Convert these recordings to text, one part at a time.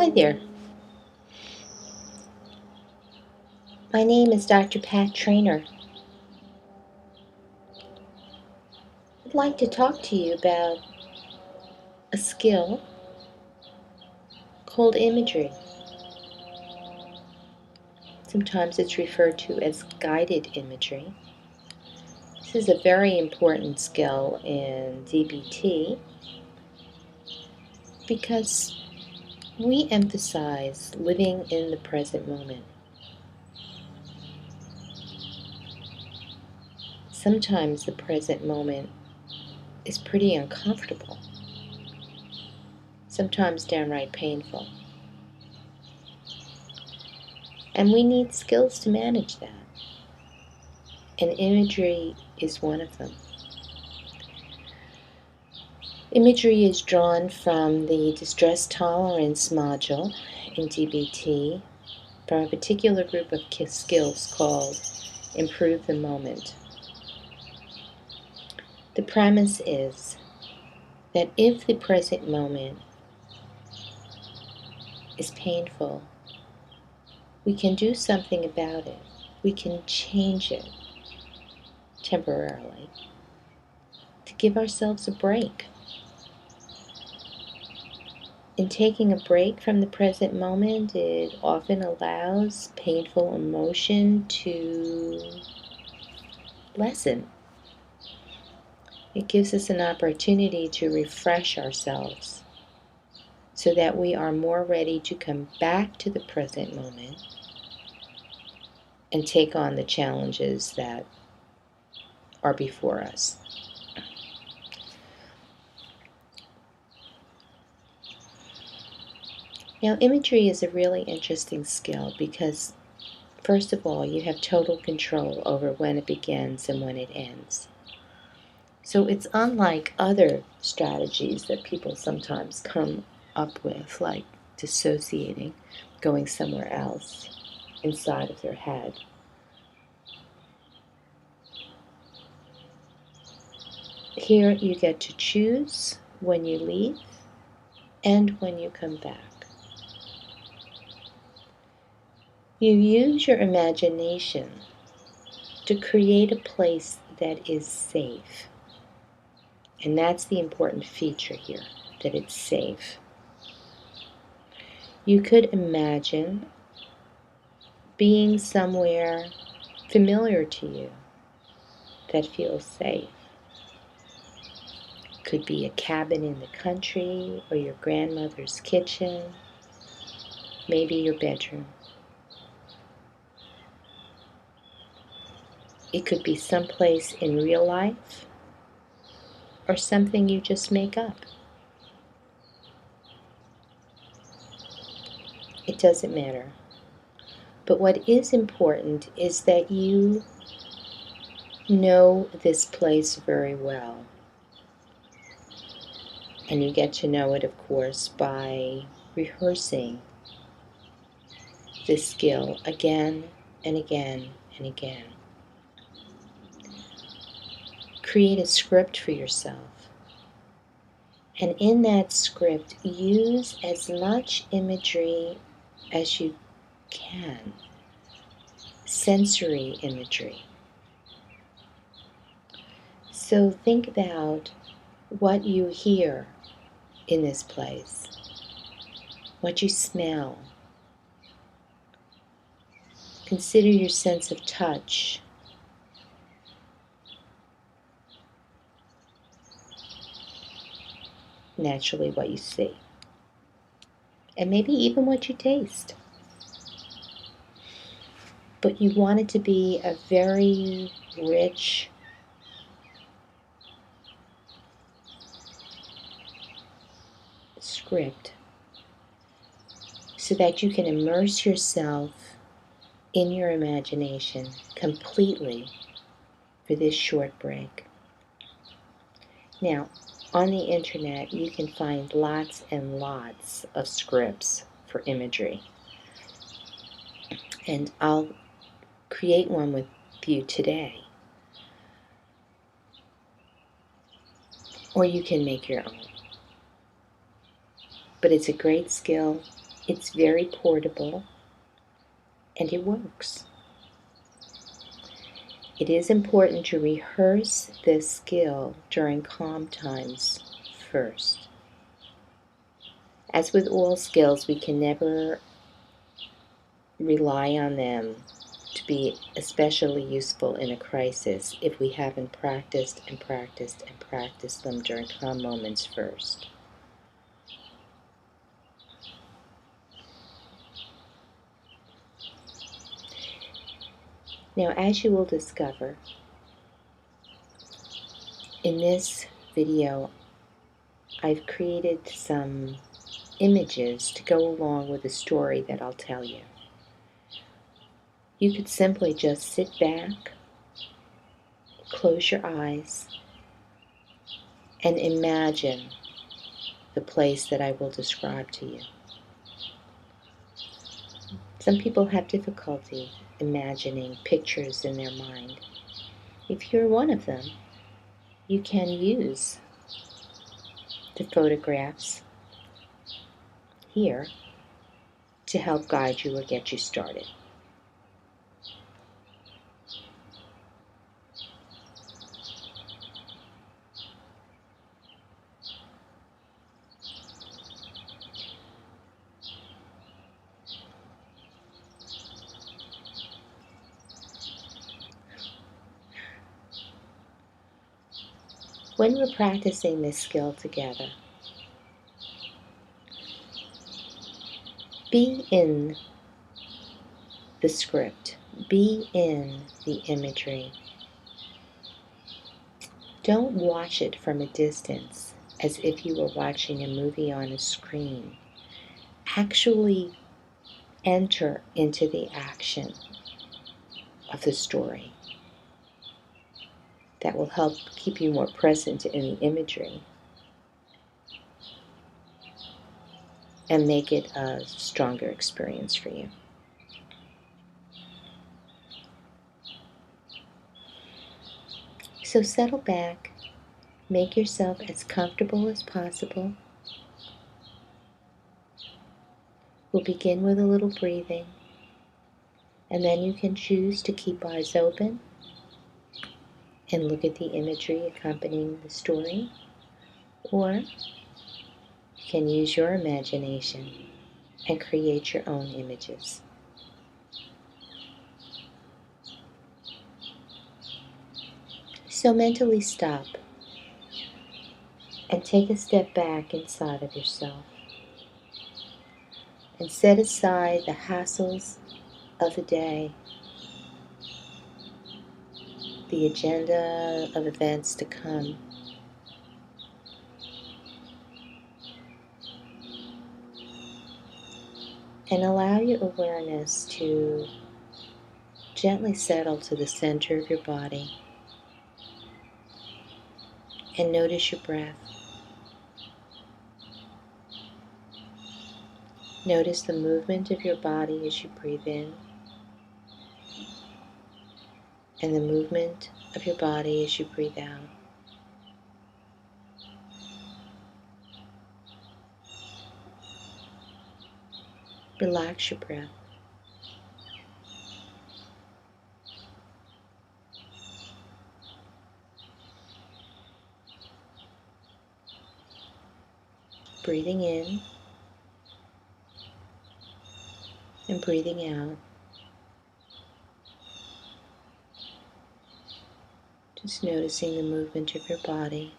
Hi there. My name is Dr. Pat Trainer. I'd like to talk to you about a skill called imagery. Sometimes it's referred to as guided imagery. This is a very important skill in DBT because we emphasize living in the present moment. Sometimes the present moment is pretty uncomfortable, sometimes downright painful. And we need skills to manage that. And imagery is one of them. Imagery is drawn from the distress tolerance module in DBT from a particular group of skills called Improve the Moment. The premise is that if the present moment is painful, we can do something about it. We can change it temporarily to give ourselves a break. In taking a break from the present moment, it often allows painful emotion to lessen. It gives us an opportunity to refresh ourselves so that we are more ready to come back to the present moment and take on the challenges that are before us. Now, imagery is a really interesting skill because, first of all, you have total control over when it begins and when it ends. So it's unlike other strategies that people sometimes come up with, like dissociating, going somewhere else inside of their head. Here you get to choose when you leave and when you come back. You use your imagination to create a place that is safe. And that's the important feature here, that it's safe. You could imagine being somewhere familiar to you that feels safe. Could be a cabin in the country or your grandmother's kitchen, maybe your bedroom. It could be someplace in real life or something you just make up. It doesn't matter. But what is important is that you know this place very well. And you get to know it, of course, by rehearsing this skill again and again and again. Create a script for yourself. And in that script, use as much imagery as you can. Sensory imagery. So think about what you hear in this place, what you smell. Consider your sense of touch. Naturally, what you see. And maybe even what you taste. But you want it to be a very rich, script so that you can immerse yourself in your imagination completely for this short break. Now, on the internet, you can find lots and lots of scripts for imagery. And I'll create one with you today. Or you can make your own. But it's a great skill. It's very portable, and it works. It is important to rehearse this skill during calm times first. As with all skills, we can never rely on them to be especially useful in a crisis if we haven't practiced and practiced and practiced them during calm moments first. Now, as you will discover, in this video, I've created some images to go along with the story that I'll tell you. You could simply just sit back, close your eyes, and imagine the place that I will describe to you. Some people have difficulty imagining pictures in their mind. If you're one of them, you can use the photographs here to help guide you or get you started. When we're practicing this skill together, be in the script, be in the imagery. Don't watch it from a distance as if you were watching a movie on a screen. Actually enter into the action of the story. That will help keep you more present in the imagery and make it a stronger experience for you. So settle back, make yourself as comfortable as possible. We'll begin with a little breathing, and then you can choose to keep eyes open and look at the imagery accompanying the story, or you can use your imagination and create your own images. So mentally stop and take a step back inside of yourself and set aside the hassles of the day, the agenda of events to come, and allow your awareness to gently settle to the center of your body and notice your breath. Notice the movement of your body as you breathe in and the movement of your body as you breathe out. Relax your breath. Breathing in and breathing out. Just noticing the movement of your body.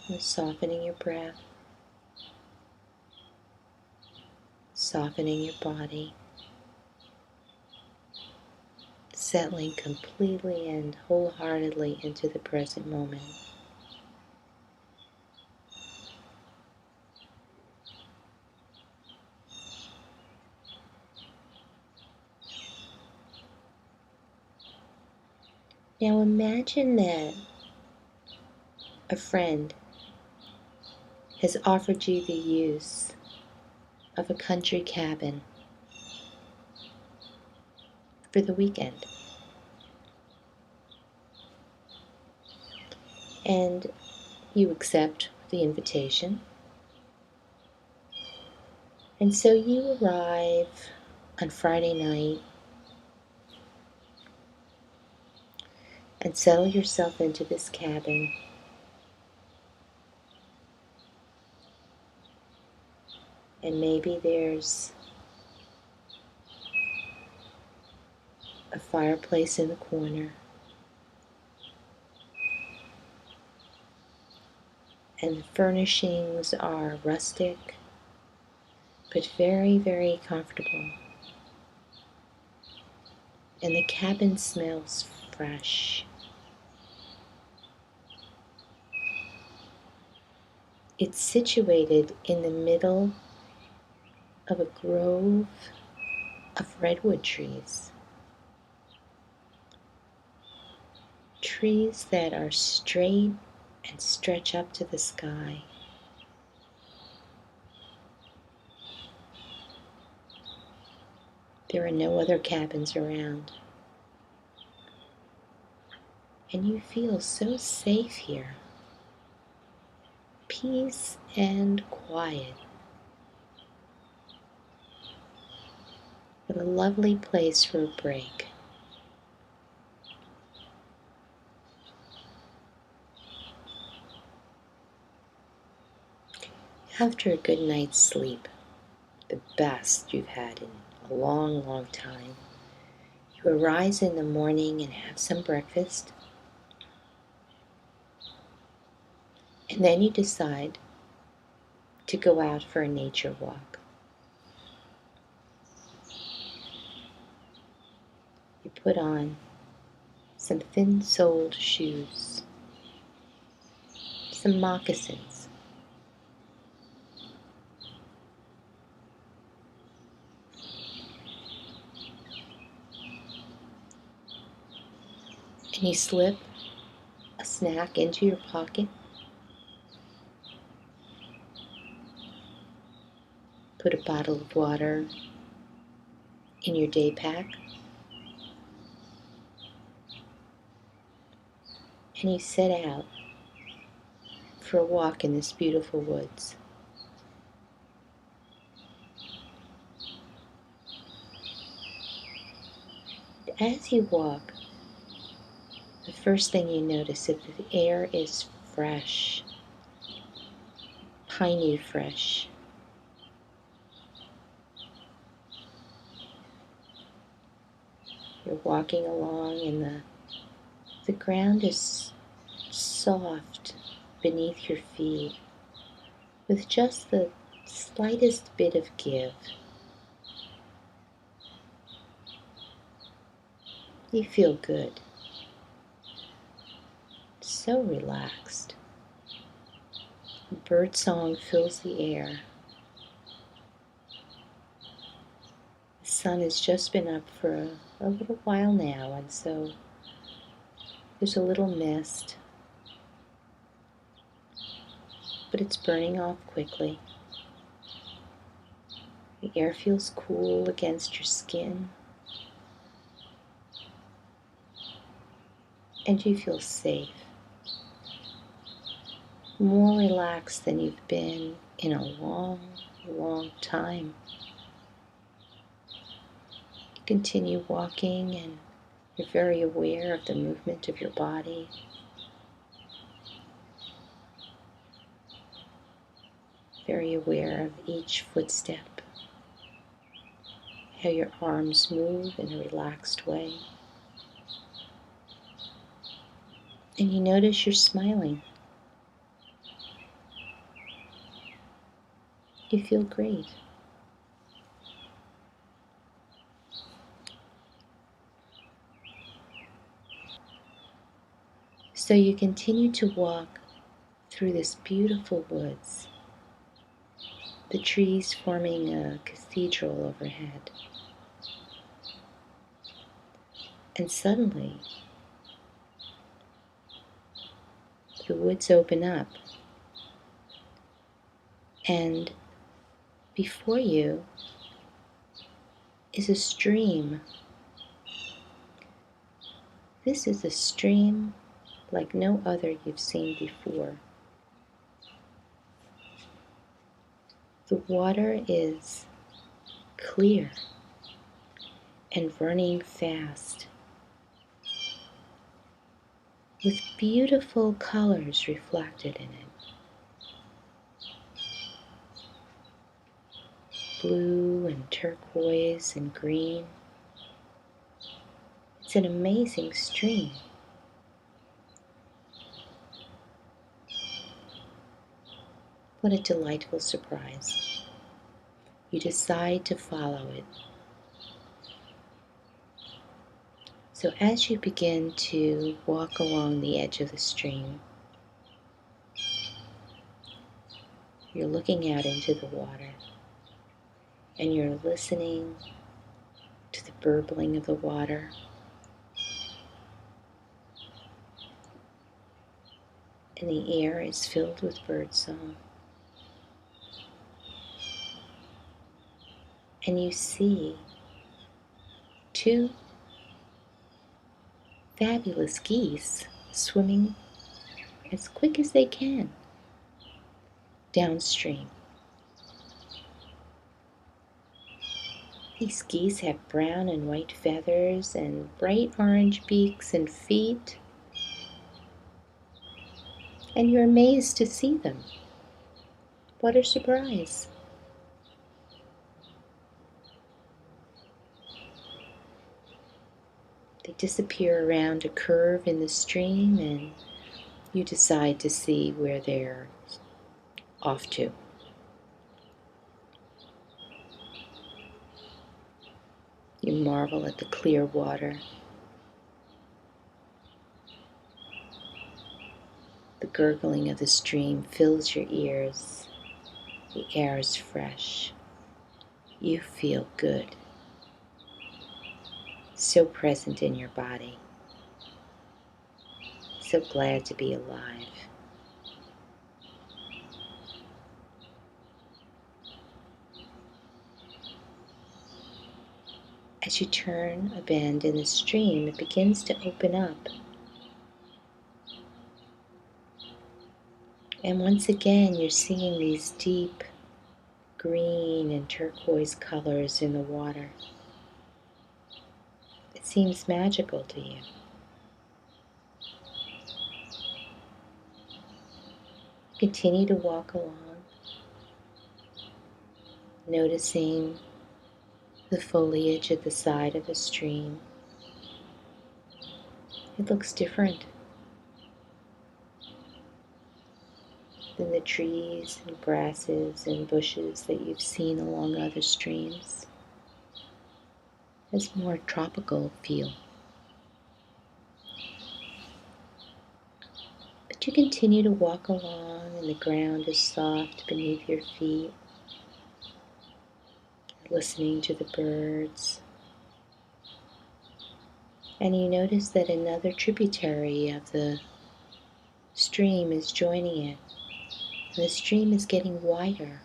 And softening your breath. Softening your body. Settling completely and wholeheartedly into the present moment. Now imagine that a friend has offered you the use of a country cabin for the weekend. And you accept the invitation. And so you arrive on Friday night and settle yourself into this cabin. And maybe there's a fireplace in the corner. And the furnishings are rustic, but very, very comfortable. And the cabin smells fresh. It's situated in the middle of a grove of redwood trees. Trees that are straight and stretch up to the sky. There are no other cabins around. And you feel so safe here. Peace and quiet. What a lovely place for a break. After a good night's sleep, the best you've had in a long, long time, you arise in the morning and have some breakfast. And then you decide to go out for a nature walk. You put on some thin-soled shoes, some moccasins, and you slip a snack into your pocket, put a bottle of water in your day pack, and you set out for a walk in this beautiful woods. As you walk, the first thing you notice is that the air is fresh, piney fresh. You're walking along and the ground is soft beneath your feet with just the slightest bit of give. You feel good, so relaxed. Birdsong fills the air. The sun has just been up for a little while now, and so there's a little mist, but it's burning off quickly. The air feels cool against your skin, and you feel safe, more relaxed than you've been in a long, long time. You continue walking and you're very aware of the movement of your body. Very aware of each footstep, how your arms move in a relaxed way. And you notice you're smiling. You feel great. So you continue to walk through this beautiful woods, the trees forming a cathedral overhead. And suddenly, the woods open up, and before you is a stream. This is a stream like no other you've seen before. The water is clear and running fast, with beautiful colors reflected in it. Blue and turquoise and green. It's an amazing stream. What a delightful surprise. You decide to follow it. So as you begin to walk along the edge of the stream, you're looking out into the water and you're listening to the burbling of the water. And the air is filled with birdsong. And you see two fabulous geese swimming as quick as they can downstream. These geese have brown and white feathers and bright orange beaks and feet, and you're amazed to see them. What a surprise! They disappear around a curve in the stream, and you decide to see where they're off to. You marvel at the clear water. The gurgling of the stream fills your ears. The air is fresh. You feel good. So present in your body. So glad to be alive. As you turn a bend in the stream, it begins to open up. And once again, you're seeing these deep green and turquoise colors in the water. It seems magical to you. Continue to walk along, noticing the foliage at the side of the stream. It looks different than the trees and grasses and bushes that you've seen along other streams. It has more tropical feel. But you continue to walk along and the ground is soft beneath your feet. You're listening to the birds. And you notice that another tributary of the stream is joining it. And the stream is getting wider.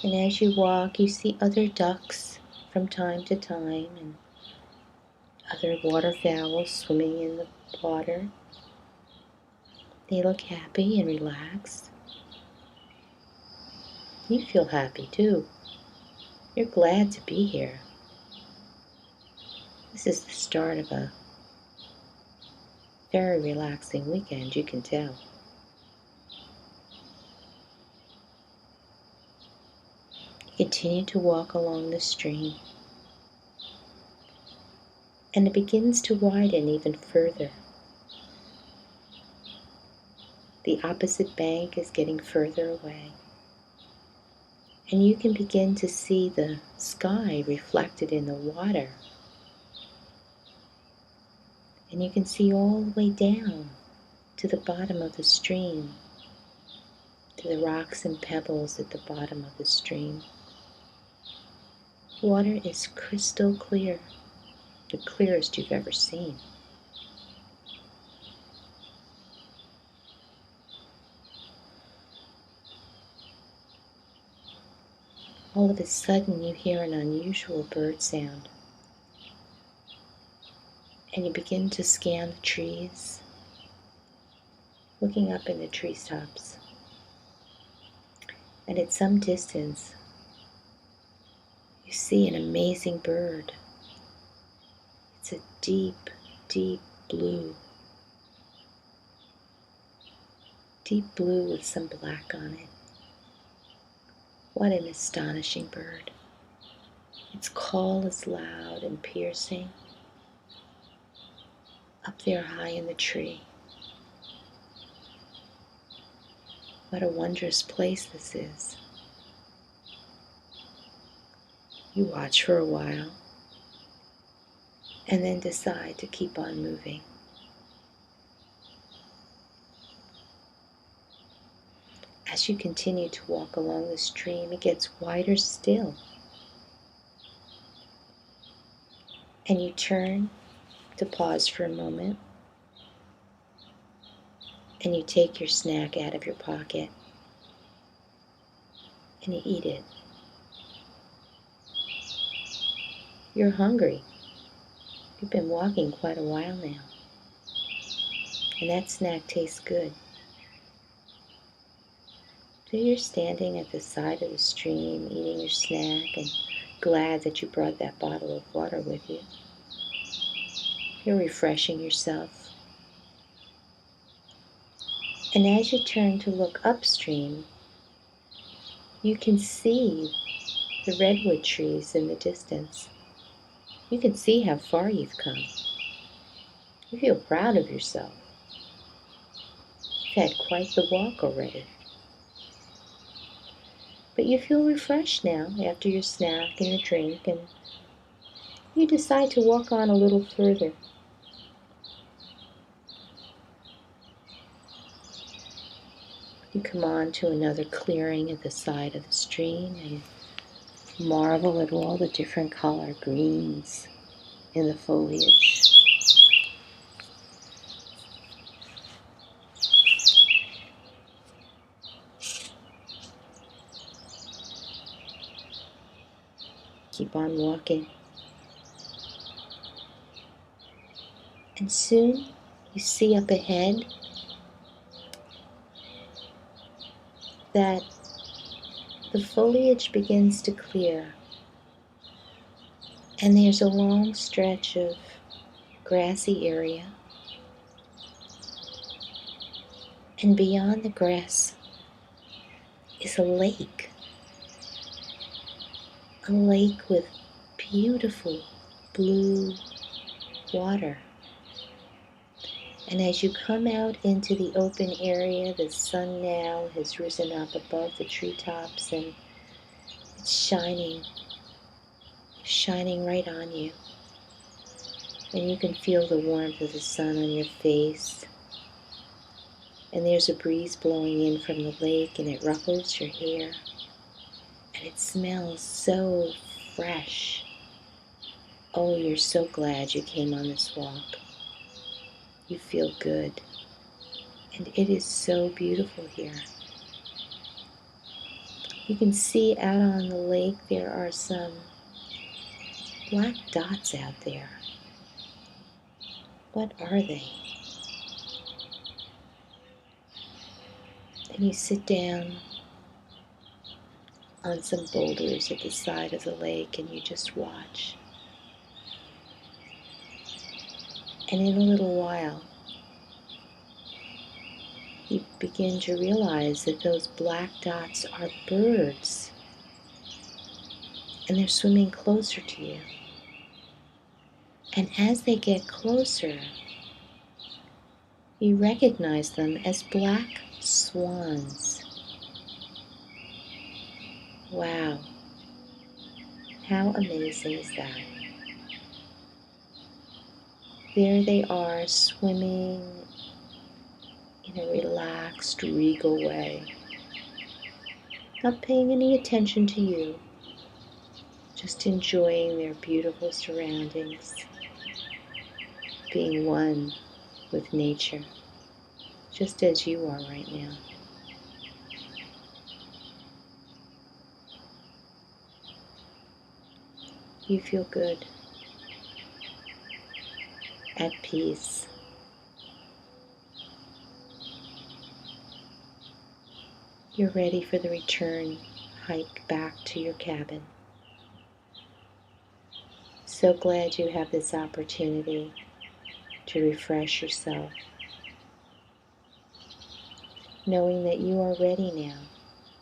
And as you walk, you see other ducks from time to time and other waterfowl swimming in the water. They look happy and relaxed. You feel happy too. You're glad to be here. This is the start of a very relaxing weekend, you can tell. You continue to walk along the stream, and it begins to widen even further. The opposite bank is getting further away, and you can begin to see the sky reflected in the water. And you can see all the way down to the bottom of the stream, to the rocks and pebbles at the bottom of the stream. Water is crystal clear, the clearest you've ever seen. All of a sudden you hear an unusual bird sound, and you begin to scan the trees, looking up in the tree tops. And at some distance, you see an amazing bird. It's a deep, deep blue. Deep blue with some black on it. What an astonishing bird. Its call is loud and piercing, up there high in the tree. What a wondrous place this is. You watch for a while and then decide to keep on moving. As you continue to walk along the stream, it gets wider still. And you turn to pause for a moment, and you take your snack out of your pocket and you eat it. You're hungry. You've been walking quite a while now, and that snack tastes good. So you're standing at the side of the stream, eating your snack, and glad that you brought that bottle of water with you. You're refreshing yourself. And as you turn to look upstream, you can see the redwood trees in the distance. You can see how far you've come. You feel proud of yourself. You've had quite the walk already. But you feel refreshed now after your snack and your drink, and you decide to walk on a little further. You come on to another clearing at the side of the stream and marvel at all the different color greens in the foliage. Keep on walking. And soon you see up ahead that the foliage begins to clear. And there's a long stretch of grassy area. And beyond the grass is a lake. A lake with beautiful blue water. And as you come out into the open area, the sun now has risen up above the treetops and it's shining right on you. And you can feel the warmth of the sun on your face. And there's a breeze blowing in from the lake and it ruffles your hair. And it smells so fresh. Oh, you're so glad you came on this walk. You feel good. And it is so beautiful here. You can see out on the lake there are some black dots out there. What are they? And you sit down on some boulders at the side of the lake and you just watch. And in a little while, you begin to realize that those black dots are birds. And they're swimming closer to you. And as they get closer, you recognize them as black swans. Wow, how amazing is that? There they are swimming in a relaxed, regal way, not paying any attention to you, just enjoying their beautiful surroundings, being one with nature, just as you are right now. You feel good, at peace. you're ready for the return hike back to your cabin. So glad you have this opportunity to refresh yourself, knowing that you are ready now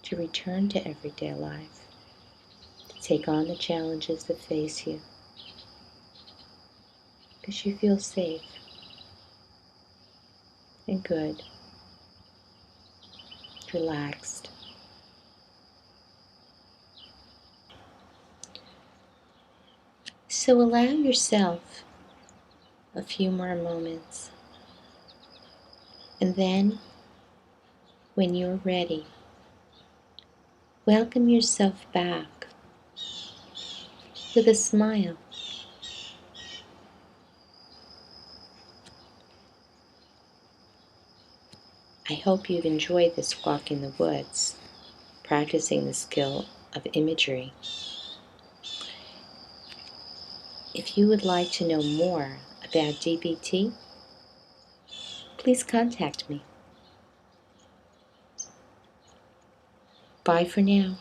to return to everyday life, to take on the challenges that face you, because you feel safe and good, relaxed. So allow yourself a few more moments, and then when you're ready, welcome yourself back with a smile. I hope you've enjoyed this walk in the woods, practicing the skill of imagery. If you would like to know more about DBT, please contact me. Bye for now.